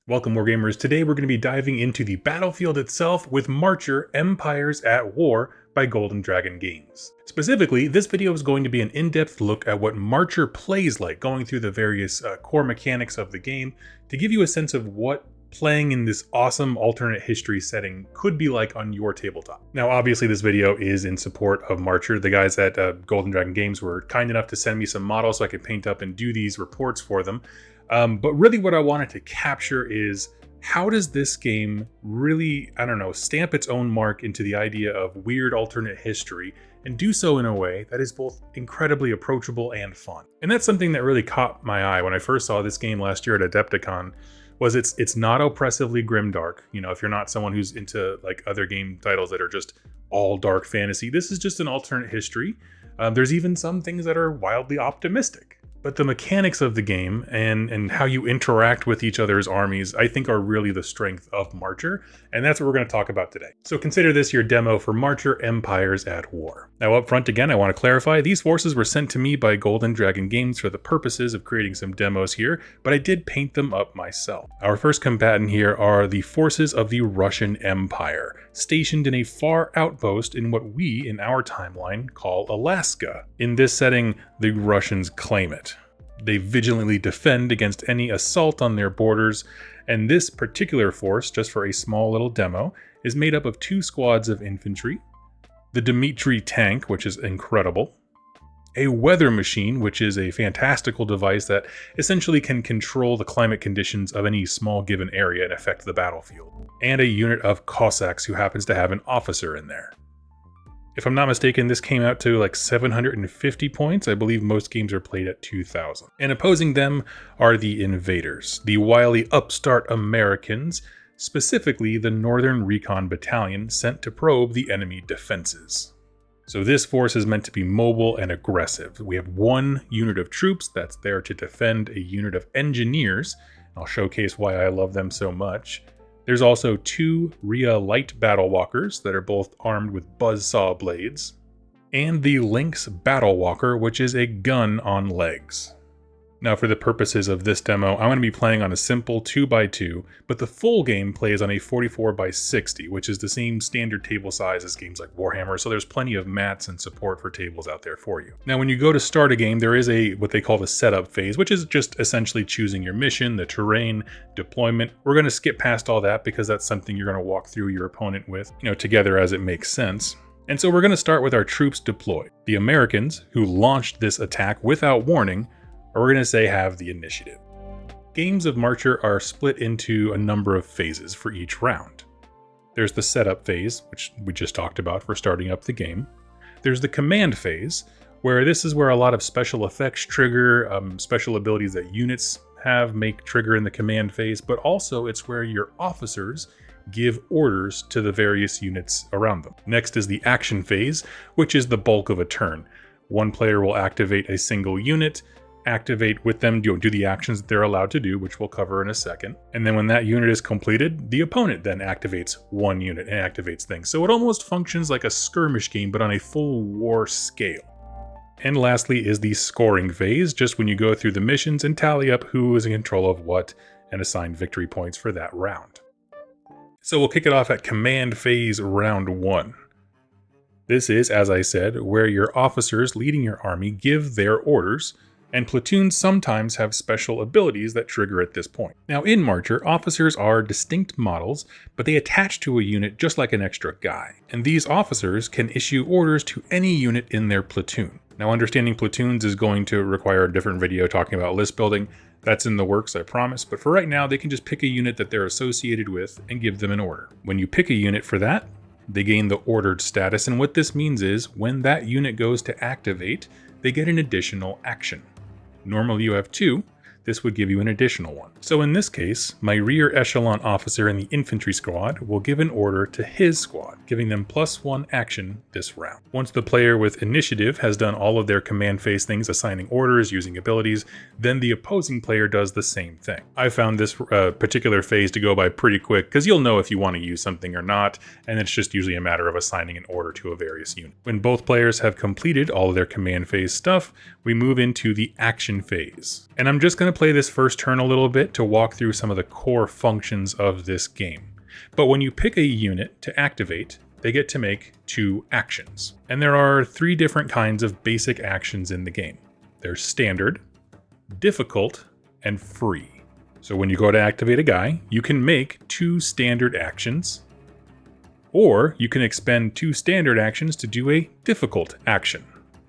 Welcome, wargamers. Today we're going to be diving into the battlefield itself with Marcher Empires at War by Golden Dragon Games. Specifically, this video is going to be an in-depth look at what Marcher plays like, going through the various core mechanics of the game to give you a sense of what playing in this awesome alternate history setting could be like on your tabletop. Now, obviously this video is in support of Marcher. The guys at Golden Dragon Games were kind enough to send me some models so I could paint up and do these reports for them. But really what I wanted to capture is how does this game really, stamp its own mark into the idea of weird alternate history and do so in a way that is both incredibly approachable and fun. And that's something that really caught my eye when I first saw this game last year at Adepticon. Was it's not oppressively grimdark. You know, if you're not someone who's into like other game titles that are just all dark fantasy, this is just an alternate history. There's even some things that are wildly optimistic. But the mechanics of the game and how you interact with each other's armies, I think are really the strength of Marcher, and that's what we're going to talk about today. So consider this your demo for Marcher Empires at War. Now up front again, I want to clarify, these forces were sent to me by Golden Dragon Games for the purposes of creating some demos here, but I did paint them up myself. Our first combatant here are the forces of the Russian Empire, stationed in a far outpost in what we, in our timeline, call Alaska. In this setting, the Russians claim it. They vigilantly defend against any assault on their borders, and this particular force, just for a small little demo, is made up of 2 squads of infantry, the Dmitri tank, which is incredible, a weather machine, which is a fantastical device that essentially can control the climate conditions of any small given area and affect the battlefield, and a unit of Cossacks who happens to have an officer in there. If I'm not mistaken, this came out to like 750 points. I believe most games are played at 2,000. And opposing them are the invaders, the wily upstart Americans, specifically the Northern Recon Battalion sent to probe the enemy defenses. So this force is meant to be mobile and aggressive. We have 1 unit of troops that's there to defend a unit of engineers. I'll showcase why I love them so much. There's also 2 Rhea light battle walkers that are both armed with buzzsaw blades, and the Lynx battle walker, which is a gun on legs. Now for the purposes of this demo, I'm going to be playing on a simple 2x2, but the full game plays on a 44x60, which is the same standard table size as games like Warhammer, so there's plenty of mats and support for tables out there for you. Now when you go to start a game, there is what they call the setup phase, which is just essentially choosing your mission, the terrain, deployment. We're going to skip past all that because that's something you're going to walk through your opponent with, together as it makes sense. And so we're going to start with our troops deployed. The Americans, who launched this attack without warning, we're going to say have the initiative. Games of Marcher are split into a number of phases for each round. There's the setup phase, which we just talked about for starting up the game. There's the command phase, where this is where a lot of special effects trigger, special abilities that units have make trigger in the command phase, but also it's where your officers give orders to the various units around them. Next is the action phase, which is the bulk of a turn. One player will activate a single unit, activate with them, do the actions that they're allowed to do, which we'll cover in a second. And then when that unit is completed, the opponent then activates 1 unit and activates things. So it almost functions like a skirmish game, but on a full war scale. And lastly is the scoring phase, just when you go through the missions and tally up who is in control of what and assign victory points for that round. So we'll kick it off at command phase round 1. This is, as I said, where your officers leading your army give their orders, and platoons sometimes have special abilities that trigger at this point. Now in Marcher, officers are distinct models, but they attach to a unit just like an extra guy. And these officers can issue orders to any unit in their platoon. Now understanding platoons is going to require a different video talking about list building. That's in the works, I promise, but for right now they can just pick a unit that they're associated with and give them an order. When you pick a unit for that, they gain the ordered status, and what this means is when that unit goes to activate, they get an additional action. Normally you have 2, this would give you an additional one. So in this case, my rear echelon officer in the infantry squad will give an order to his squad, giving them +1 action this round. Once the player with initiative has done all of their command phase things, assigning orders, using abilities, then the opposing player does the same thing. I found this particular phase to go by pretty quick because you'll know if you want to use something or not, and it's just usually a matter of assigning an order to a various unit. When both players have completed all of their command phase stuff, we move into the action phase. And I'm just going to play this first turn a little bit to walk through some of the core functions of this game. But when you pick a unit to activate, they get to make 2 actions. And there are 3 different kinds of basic actions in the game. There's standard, difficult, and free. So when you go to activate a guy, you can make 2 standard actions, or you can expend 2 standard actions to do a difficult action.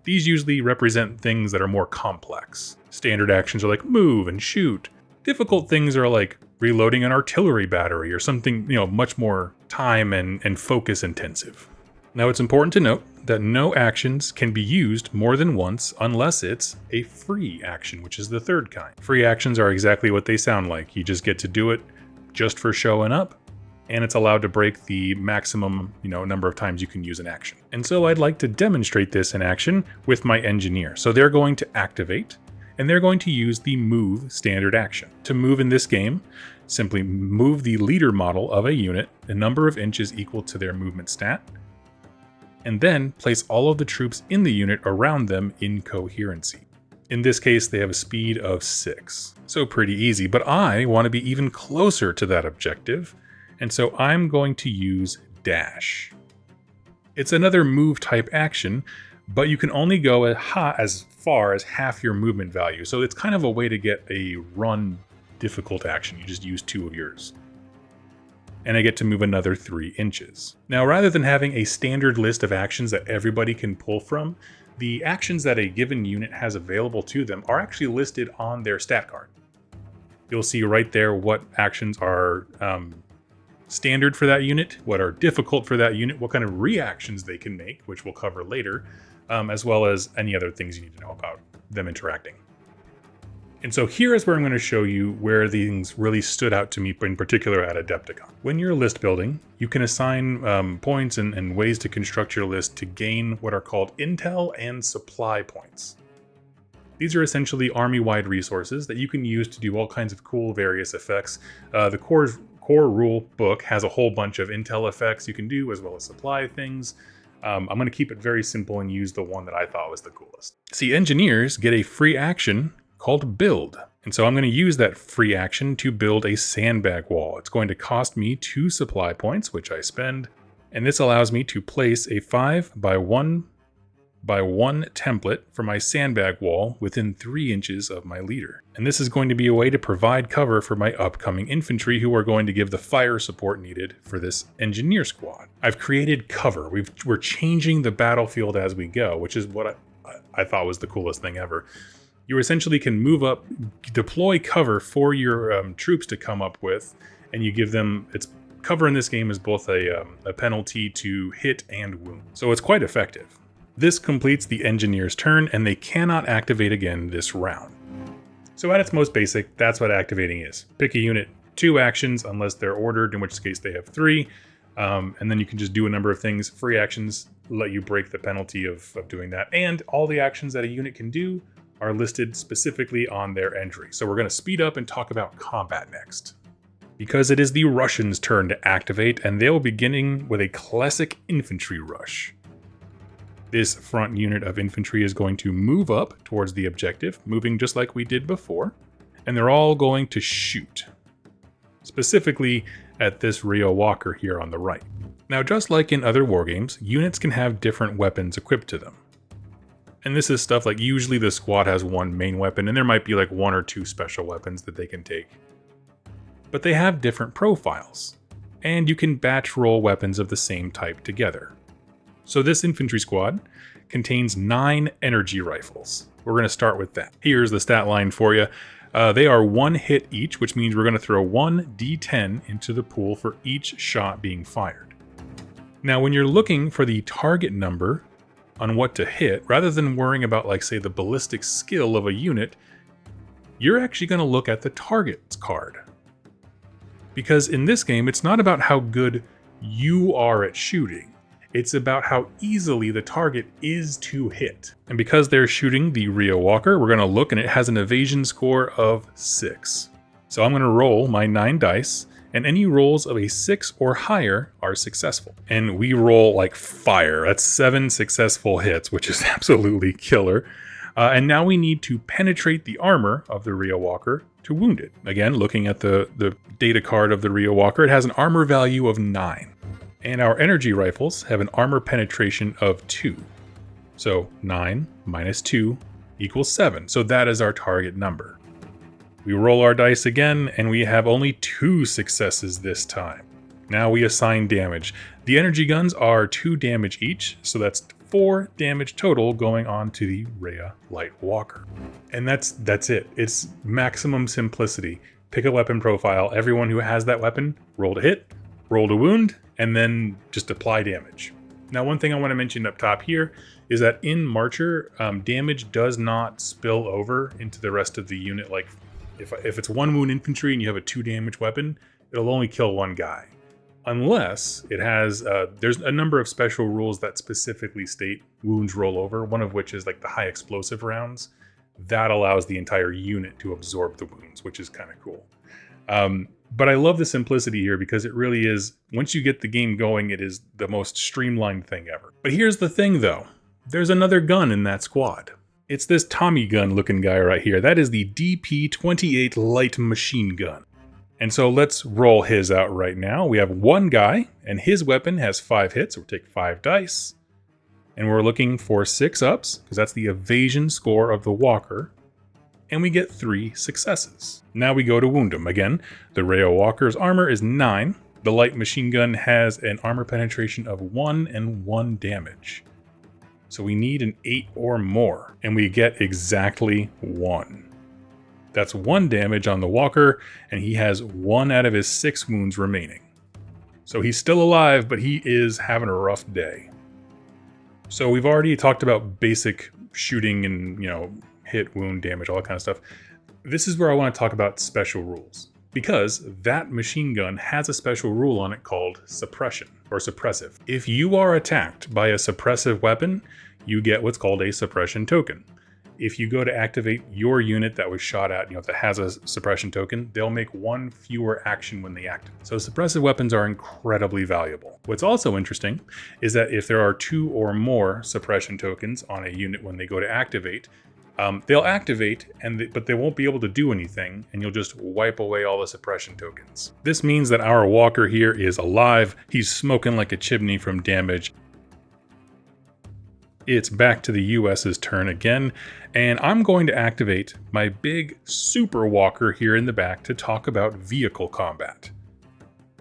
These usually represent things that are more complex. Standard actions are like move and shoot. Difficult things are like reloading an artillery battery or something, much more time and focus intensive. Now it's important to note that no actions can be used more than once unless it's a free action, which is the 3rd kind. Free actions are exactly what they sound like. You just get to do it just for showing up, and it's allowed to break the maximum, number of times you can use an action. And so I'd like to demonstrate this in action with my engineer. So they're going to activate, and they're going to use the move standard action. To move in this game, simply move the leader model of a unit a number of inches equal to their movement stat, and then place all of the troops in the unit around them in coherency. In this case, they have a speed of 6. So pretty easy, but I want to be even closer to that objective, and so I'm going to use dash. It's another move type action, but you can only go as far as half your movement value. So it's kind of a way to get a run difficult action. You just use 2 of yours. And I get to move another 3 inches. Now, rather than having a standard list of actions that everybody can pull from, the actions that a given unit has available to them are actually listed on their stat card. You'll see right there what actions are standard for that unit, what are difficult for that unit, what kind of reactions they can make, which we'll cover later, as well as any other things you need to know about them interacting. And so here is where I'm going to show you where things really stood out to me, in particular at Adepticon. When you're list building, you can assign points and ways to construct your list to gain what are called intel and supply points. These are essentially army-wide resources that you can use to do all kinds of cool various effects. The core rule book has a whole bunch of intel effects you can do, as well as supply things. I'm going to keep it very simple and use the one that I thought was the coolest. See, engineers get a free action called build. And so I'm going to use that free action to build a sandbag wall. It's going to cost me 2 supply points, which I spend. And this allows me to place a 5x1 template for my sandbag wall within 3 inches of my leader. And this is going to be a way to provide cover for my upcoming infantry who are going to give the fire support needed for this engineer squad. I've created cover. We're changing the battlefield as we go, which is what I thought was the coolest thing ever. You essentially can move up, deploy cover for your troops to come up with, and you give them, cover in this game is both a penalty to hit and wound. So it's quite effective. This completes the engineer's turn, and they cannot activate again this round. So at its most basic, that's what activating is. Pick a unit, 2 actions, unless they're ordered, in which case they have 3, and then you can just do a number of things. Free actions let you break the penalty of doing that, and all the actions that a unit can do are listed specifically on their entry. So we're going to speed up and talk about combat next, because it is the Russians' turn to activate, and they'll be beginning with a classic infantry rush. This front unit of infantry is going to move up towards the objective, moving just like we did before, and they're all going to shoot, specifically at this Rio Walker here on the right. Now, just like in other wargames, units can have different weapons equipped to them. And this is stuff like usually the squad has 1 main weapon, and there might be like 1 or 2 special weapons that they can take. But they have different profiles, and you can batch roll weapons of the same type together. So this infantry squad contains 9 energy rifles. We're going to start with that. Here's the stat line for you. They are 1 hit each, which means we're going to throw 1 d10 into the pool for each shot being fired. Now, when you're looking for the target number on what to hit, rather than worrying about, like, say, the ballistic skill of a unit, you're actually going to look at the target's card. Because in this game, it's not about how good you are at shooting. It's about how easily the target is to hit. And because they're shooting the Rio Walker, we're going to look, and it has an evasion score of 6. So I'm going to roll my 9 dice, and any rolls of a 6 or higher are successful. And we roll like fire. That's 7 successful hits, which is absolutely killer. And now we need to penetrate the armor of the Rhea Walker to wound it. Again, looking at the data card of the Rhea Walker, it has an armor value of 9. And our energy rifles have an armor penetration of 2. So 9 minus 2 equals 7. So that is our target number. We roll our dice again, and we have only 2 successes this time. Now we assign damage. The energy guns are 2 damage each, so that's 4 damage total going on to the Rhea Light Walker. And that's it. It's maximum simplicity. Pick a weapon profile. Everyone who has that weapon, roll to hit, roll to wound, and then just apply damage. Now, one thing I want to mention up top here is that in Marcher, damage does not spill over into the rest of the unit. Like if it's 1 wound infantry and you have a 2 damage weapon, it'll only kill 1 guy. Unless it has, there's a number of special rules that specifically state wounds roll over, one of which is like the high explosive rounds. That allows the entire unit to absorb the wounds, which is kind of cool. But I love the simplicity here because it really is, once you get the game going, it is the most streamlined thing ever. But here's the thing though, there's another gun in that squad. It's this Tommy gun looking guy right here. That is the DP-28 light machine gun. And so let's roll his out right now. We have 1 guy and his weapon has 5 hits. So we'll take 5 dice and we're looking for 6 ups because that's the evasion score of the walker. And we get 3 successes. Now we go to wound him. Again, the Rhea Walker's armor is 9. The light machine gun has an armor penetration of 1 and 1 damage. So we need an 8 or more, and we get exactly 1. That's 1 damage on the walker, and he has 1 out of his 6 wounds remaining. So he's still alive, but he is having a rough day. So we've already talked about basic shooting and, hit, wound, damage, all that kind of stuff. This is where I want to talk about special rules, because that machine gun has a special rule on it called suppression or suppressive. If you are attacked by a suppressive weapon, you get what's called a suppression token. If you go to activate your unit that was shot at, that has a suppression token, they'll make 1 fewer action when they activate. So suppressive weapons are incredibly valuable. What's also interesting is that if there are 2 or more suppression tokens on a unit when they go to activate, they'll activate, but they won't be able to do anything, and you'll just wipe away all the suppression tokens. This means that our walker here is alive. He's smoking like a chimney from damage. It's back to the US's turn again, and I'm going to activate my big super walker here in the back to talk about vehicle combat.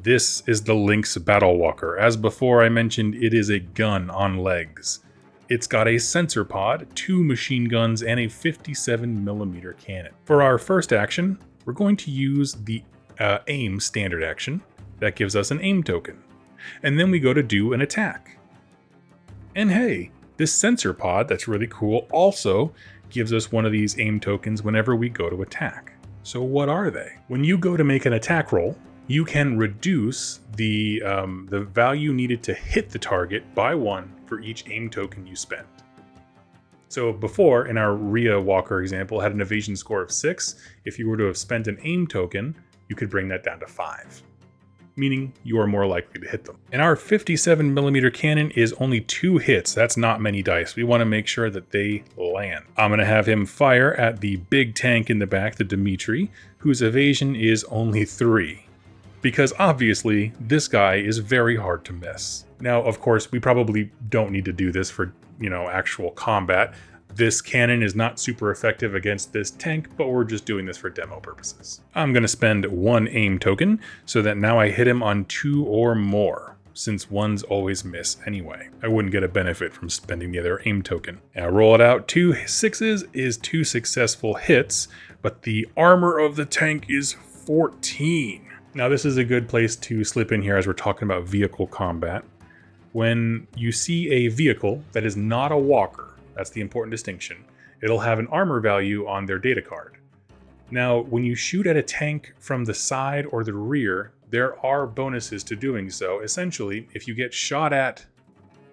This is the Lynx Battle Walker. As before I mentioned, it is a gun on legs. It's got a sensor pod, 2 machine guns, and a 57mm cannon. For our first action, we're going to use the aim standard action. That gives us an aim token. And then we go to do an attack. And hey, this sensor pod, that's really cool, also gives us one of these aim tokens whenever we go to attack. So what are they? When you go to make an attack roll, you can reduce the value needed to hit the target by 1 for each aim token you spend. So before, in our Rhea Walker example, had an evasion score of 6. If you were to have spent an aim token, you could bring that down to 5, meaning you are more likely to hit them. And our 57mm cannon is only 2 hits. That's not many dice. We want to make sure that they land. I'm going to have him fire at the big tank in the back, the Dimitri, whose evasion is only 3. Because obviously, this guy is very hard to miss. Now, of course, we probably don't need to do this for, actual combat. This cannon is not super effective against this tank, but we're just doing this for demo purposes. I'm going to spend 1 aim token so that now I hit him on 2 or more, since 1s always miss anyway. I wouldn't get a benefit from spending the other aim token. Now roll it out. 2 6s is 2 successful hits, but the armor of the tank is 14. Now this is a good place to slip in here as we're talking about vehicle combat. When you see a vehicle that is not a walker, that's the important distinction, it'll have an armor value on their data card. Now, when you shoot at a tank from the side or the rear, there are bonuses to doing so. Essentially, if you get shot at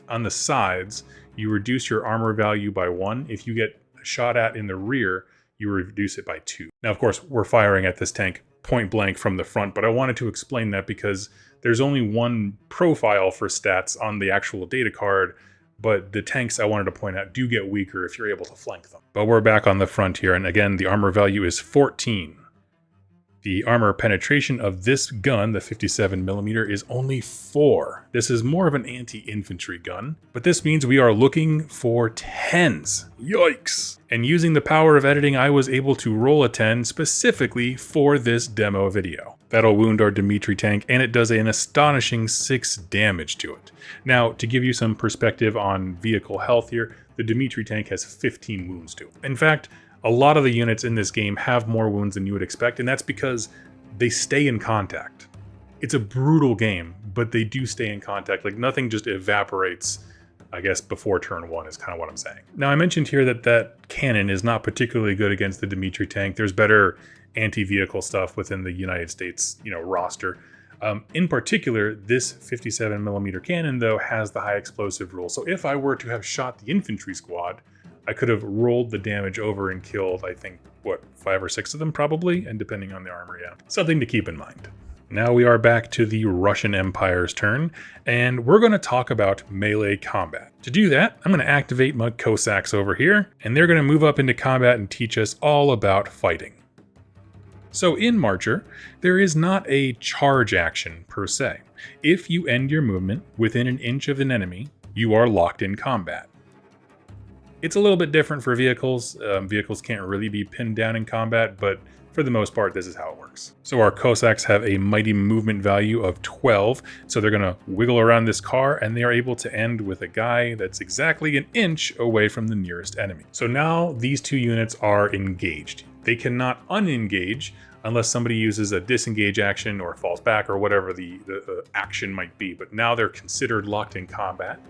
on the sides, you reduce your armor value by 1. If you get shot at in the rear, you reduce it by 2. Now, of course, we're firing at this tank point blank from the front, but I wanted to explain that because there's only 1 profile for stats on the actual data card, but the tanks I wanted to point out do get weaker if you're able to flank them. But we're back on the front here, and again, the armor value is 14. The armor penetration of this gun, the 57mm, is only 4. This is more of an anti-infantry gun, but this means we are looking for 10s. Yikes! And using the power of editing, I was able to roll a 10 specifically for this demo video. That'll wound our Dimitri tank, and it does an astonishing 6 damage to it. Now, to give you some perspective on vehicle health here, the Dimitri tank has 15 wounds to it. In fact, a lot of the units in this game have more wounds than you would expect, and that's because they stay in contact. It's a brutal game, but they do stay in contact. Like, nothing just evaporates, I guess, before turn 1 is kind of what I'm saying. Now, I mentioned here that cannon is not particularly good against the Dimitri tank. There's better anti-vehicle stuff within the United States, roster. In particular, this 57mm cannon, though, has the high explosive rule. So if I were to have shot the infantry squad, I could have rolled the damage over and killed, I think, 5 or 6 of them probably, and depending on the armor, yeah. Something to keep in mind. Now we are back to the Russian Empire's turn, and we're going to talk about melee combat. To do that, I'm going to activate my Cossacks over here, and they're going to move up into combat and teach us all about fighting. So in Marcher, there is not a charge action per se. If you end your movement within an inch of an enemy, you are locked in combat. It's a little bit different for vehicles. Vehicles can't really be pinned down in combat, but for the most part, this is how it works. So our Cossacks have a mighty movement value of 12, so they're going to wiggle around this car, and they are able to end with a guy that's exactly an inch away from the nearest enemy. So now these two units are engaged. They cannot unengage unless somebody uses a disengage action or falls back or whatever the action might be, but now they're considered locked in combat.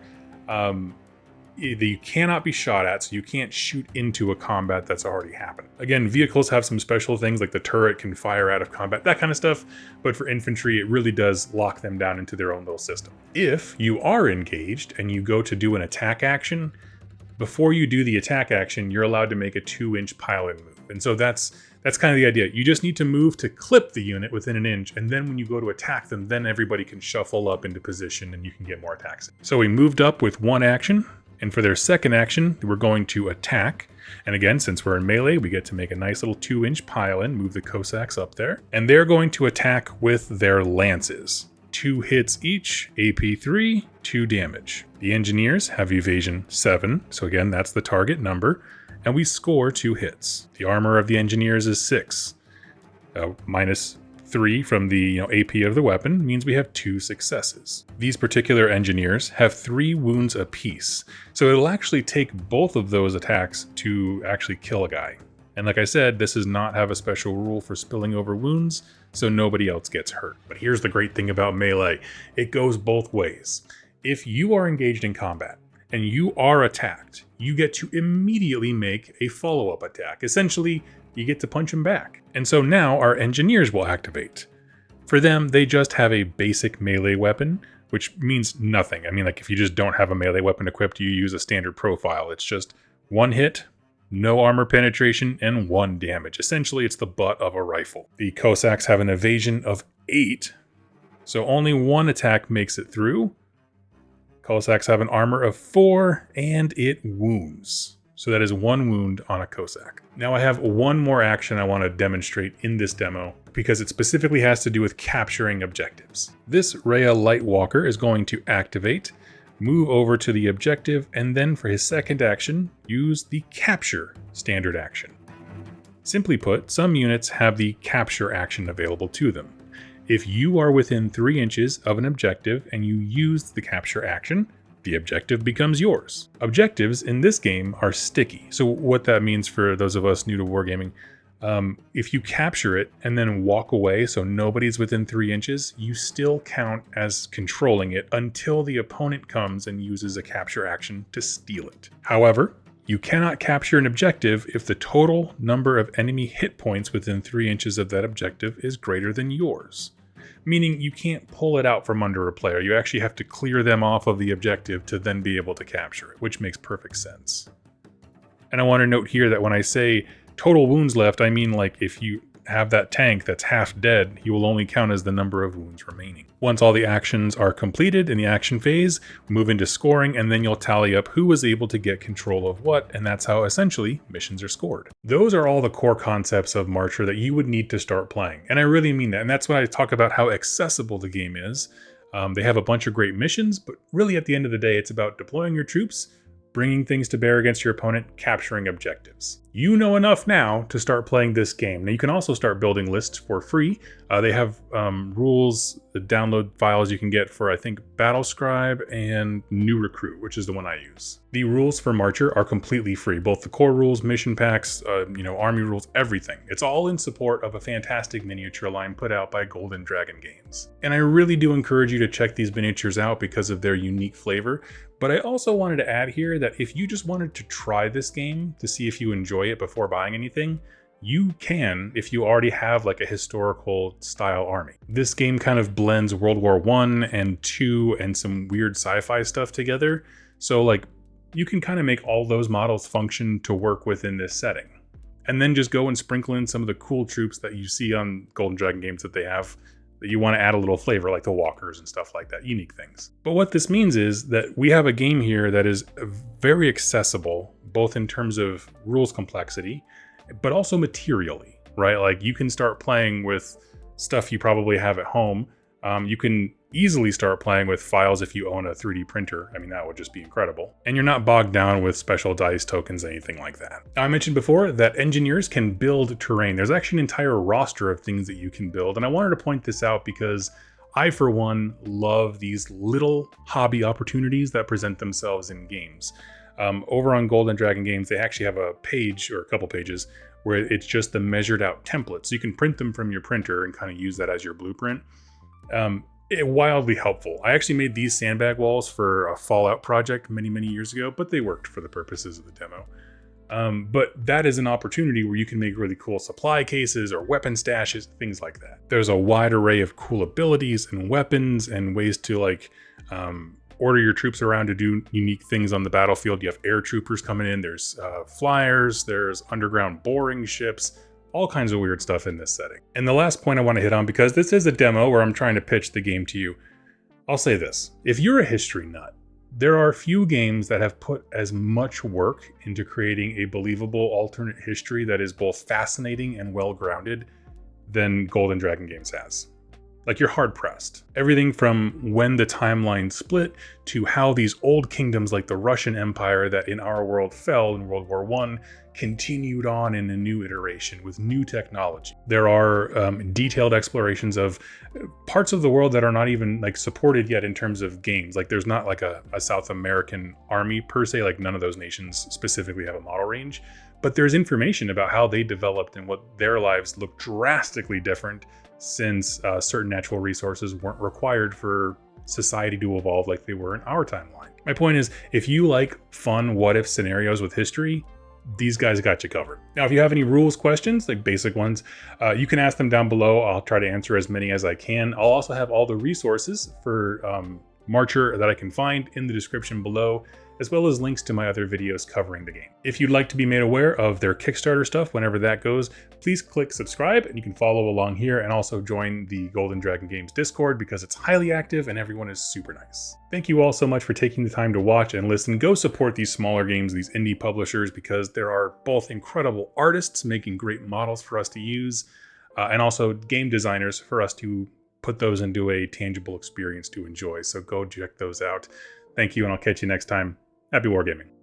You cannot be shot at, so you can't shoot into a combat that's already happened. Again, vehicles have some special things, like the turret can fire out of combat, that kind of stuff, but for infantry, it really does lock them down into their own little system. If you are engaged and you go to do an attack action, before you do the attack action, you're allowed to make a 2-inch pile-in move. And so that's kind of the idea. You just need to move to clip the unit within an inch, and then when you go to attack them, then everybody can shuffle up into position and you can get more attacks. So we moved up with 1 action. And for their second action, we're going to attack. And again, since we're in melee, we get to make a nice little 2-inch pile-in, move the Cossacks up there. And they're going to attack with their lances. 2 hits each, AP 3, 2 damage. The engineers have evasion 7, so again, that's the target number. And we score 2 hits. The armor of the engineers is 6. Minus 3 from the AP of the weapon means we have 2 successes. These particular engineers have 3 wounds apiece, so it'll actually take both of those attacks to actually kill a guy. And like I said, this does not have a special rule for spilling over wounds, so nobody else gets hurt. But here's the great thing about melee. It goes both ways. If you are engaged in combat and you are attacked, you get to immediately make a follow-up attack. Essentially, you get to punch them back. And so now our engineers will activate. For them, they just have a basic melee weapon, which means nothing. I mean, like if you just don't have a melee weapon equipped, you use a standard profile. It's just 1 hit, no armor penetration, and 1 damage. Essentially, it's the butt of a rifle. The Cossacks have an evasion of 8, so only 1 attack makes it through. Cossacks have an armor of 4, and it wounds. So that is 1 wound on a Cossack. Now I have one more action I want to demonstrate in this demo because it specifically has to do with capturing objectives. This Rhea Lightwalker is going to activate, move over to the objective, and then for his second action, use the capture standard action. Simply put, some units have the capture action available to them. If you are within 3 inches of an objective and you use the capture action, the objective becomes yours. Objectives in this game are sticky. So what that means for those of us new to wargaming, if you capture it and then walk away so nobody's within 3 inches, you still count as controlling it until the opponent comes and uses a capture action to steal it. However, you cannot capture an objective if the total number of enemy hit points within 3 inches of that objective is greater than yours. Meaning you can't pull it out from under a player. You actually have to clear them off of the objective to then be able to capture it, which makes perfect sense. And I want to note here that when I say total wounds left, I mean like if you have that tank that's half dead, he will only count as the number of wounds remaining. Once all the actions are completed in the action phase, move into scoring, and then you'll tally up who was able to get control of what, and that's how essentially missions are scored. Those are all the core concepts of Marcher that you would need to start playing, and I really mean that, and that's when I talk about how accessible the game is. They have a bunch of great missions, but really at the end of the day, it's about deploying your troops, bringing things to bear against your opponent, capturing objectives. You know enough now to start playing this game. Now you can also start building lists for free. They have rules, the download files you can get for, I think, Battle Scribe and New Recruit, which is the one I use. The rules for Marcher are completely free, both the core rules, mission packs, army rules, everything. It's all in support of a fantastic miniature line put out by Golden Dragon Games. And I really do encourage you to check these miniatures out because of their unique flavor. But I also wanted to add here that if you just wanted to try this game to see if you enjoy it before buying anything, you can if you already have like a historical style army. This game kind of blends World War I and II and some weird sci-fi stuff together. So like you can kind of make all those models function to work within this setting. And then just go and sprinkle in some of the cool troops that you see on Golden Dragon Games that they have that you want to add a little flavor, like the walkers and stuff like that, unique things. But what this means is that we have a game here that is very accessible, both in terms of rules complexity, but also materially, right? Like you can start playing with stuff you probably have at home. You can easily start playing with files if you own a 3D printer. I mean, that would just be incredible. And you're not bogged down with special dice tokens, anything like that. I mentioned before that engineers can build terrain. There's actually an entire roster of things that you can build. And I wanted to point this out because I, for one, love these little hobby opportunities that present themselves in games. Over on Golden Dragon Games, they actually have a page or a couple pages where it's just the measured out templates. So you can print them from your printer and kind of use that as your blueprint. Wildly helpful. I actually made these sandbag walls for a Fallout project many years ago, but they worked for the purposes of the demo. But that is an opportunity where you can make really cool supply cases or weapon stashes, things like that. There's a wide array of cool abilities and weapons and ways to like order your troops around to do unique things on the battlefield. You have air troopers coming in, there's flyers, there's underground boring ships, all kinds of weird stuff in this setting. And the last point I want to hit on, because this is a demo where I'm trying to pitch the game to you, I'll say this. If you're a history nut, there are few games that have put as much work into creating a believable alternate history that is both fascinating and well-grounded than Golden Dragon Games has. Like, you're hard-pressed. Everything from when the timeline split to how these old kingdoms like the Russian Empire that in our world fell in World War I continued on in a new iteration with new technology. There are detailed explorations of parts of the world that are not even like supported yet in terms of games. Like there's not like a South American army per se, like none of those nations specifically have a model range, but there's information about how they developed and what their lives look drastically different since certain natural resources weren't required for society to evolve like they were in our timeline. My point is, if you like fun what-if scenarios with history, these guys got you covered. Now, if you have any rules questions, like basic ones, you can ask them down below. I'll try to answer as many as I can. I'll also have all the resources for Marcher that I can find in the description below, as well as links to my other videos covering the game. If you'd like to be made aware of their Kickstarter stuff whenever that goes, please click subscribe and you can follow along here and also join the Golden Dragon Games Discord because it's highly active and everyone is super nice. Thank you all so much for taking the time to watch and listen. Go support these smaller games, these indie publishers, because there are both incredible artists making great models for us to use and also game designers for us to put those into a tangible experience to enjoy. So go check those out. Thank you, and I'll catch you next time. Happy wargaming.